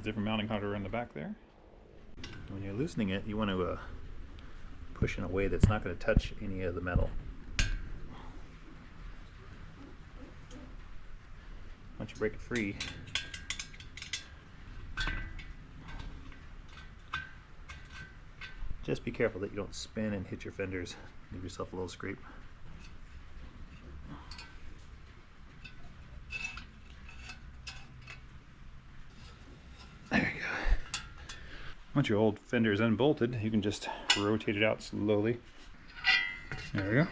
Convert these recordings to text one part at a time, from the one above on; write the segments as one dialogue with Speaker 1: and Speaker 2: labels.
Speaker 1: different mounting hardware in the back there. When you're loosening it, you want to push in a way that's not going to touch any of the metal. Once you break it free, just be careful that you don't spin and hit your fenders. Give yourself a little scrape. There you go. Once your old fender is unbolted, you can just rotate it out slowly. There we go.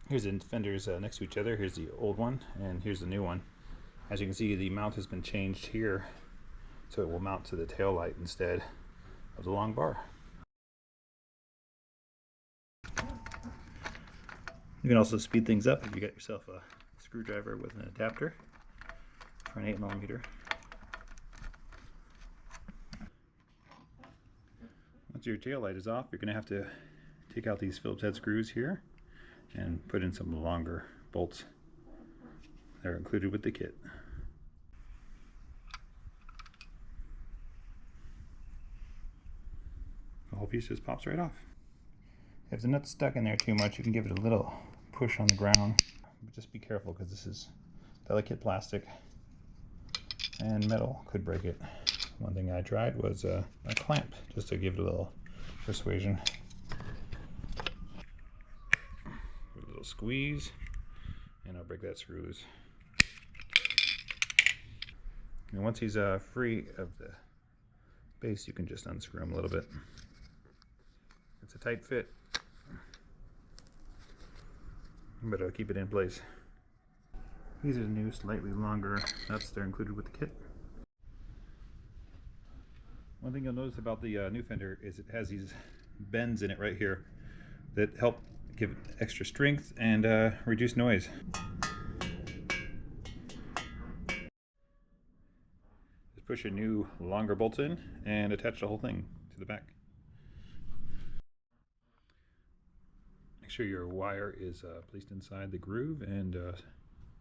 Speaker 1: Here's the fenders next to each other. Here's the old one and here's the new one. As you can see, the mount has been changed here, so it will mount to the tail light instead of the long bar. You can also speed things up if you get yourself a screwdriver with an adapter for an 8mm. Once your tail light is off, you're going to have to take out these Phillips head screws here and put in some longer bolts. They're included with the kit. The whole piece just pops right off. If the nut's stuck in there too much, you can give it a little push on the ground. But just be careful because this is delicate plastic and metal could break it. One thing I tried was a clamp just to give it a little persuasion. Give it a little squeeze and I'll break that screw loose. And once he's free of the base, you can just unscrew him a little bit. It's a tight fit, but it'll keep it in place. These are the new, slightly longer nuts. They're included with the kit. One thing you'll notice about the new fender is it has these bends in it right here that help give it extra strength and reduce noise. Just push a new, longer bolt in and attach the whole thing to the back. Make sure your wire is placed inside the groove and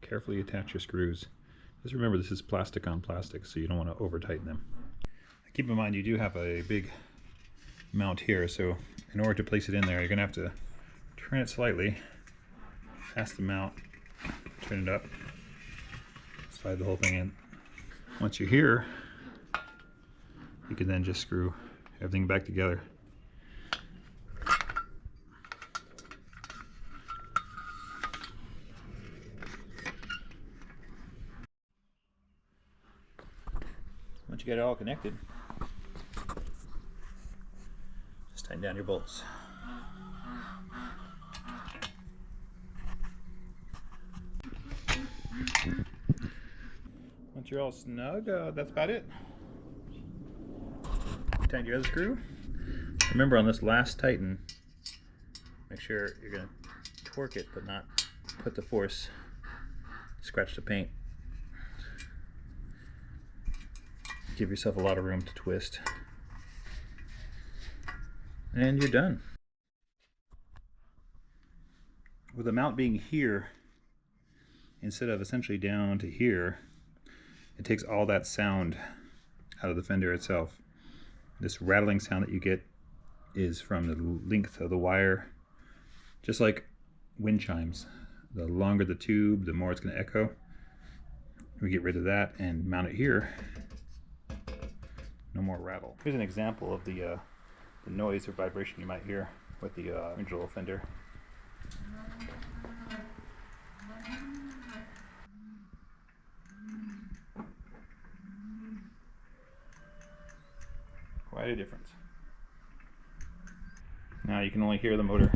Speaker 1: carefully attach your screws. Just remember, this is plastic on plastic, so you don't want to over tighten them. Keep in mind you do have a big mount here, so in order to place it in there, you're going to have to turn it slightly, pass the mount, turn it up, slide the whole thing in. Once you're here, you can then just screw everything back together. Once you get it all connected, just tighten down your bolts. Once you're all snug, that's about it. Tighten your other screw. Remember, on this last tighten, make sure you're going to torque it but not put the force to scratch the paint. Give yourself a lot of room to twist. And you're done. With the mount being here, instead of essentially down to here, it takes all that sound out of the fender itself. This rattling sound that you get is from the length of the wire, just like wind chimes. The longer the tube, the more it's going to echo. We get rid of that and mount it here. No more rattle. Here's an example of the noise or vibration you might hear with the individual fender. Quite a difference. Now you can only hear the motor.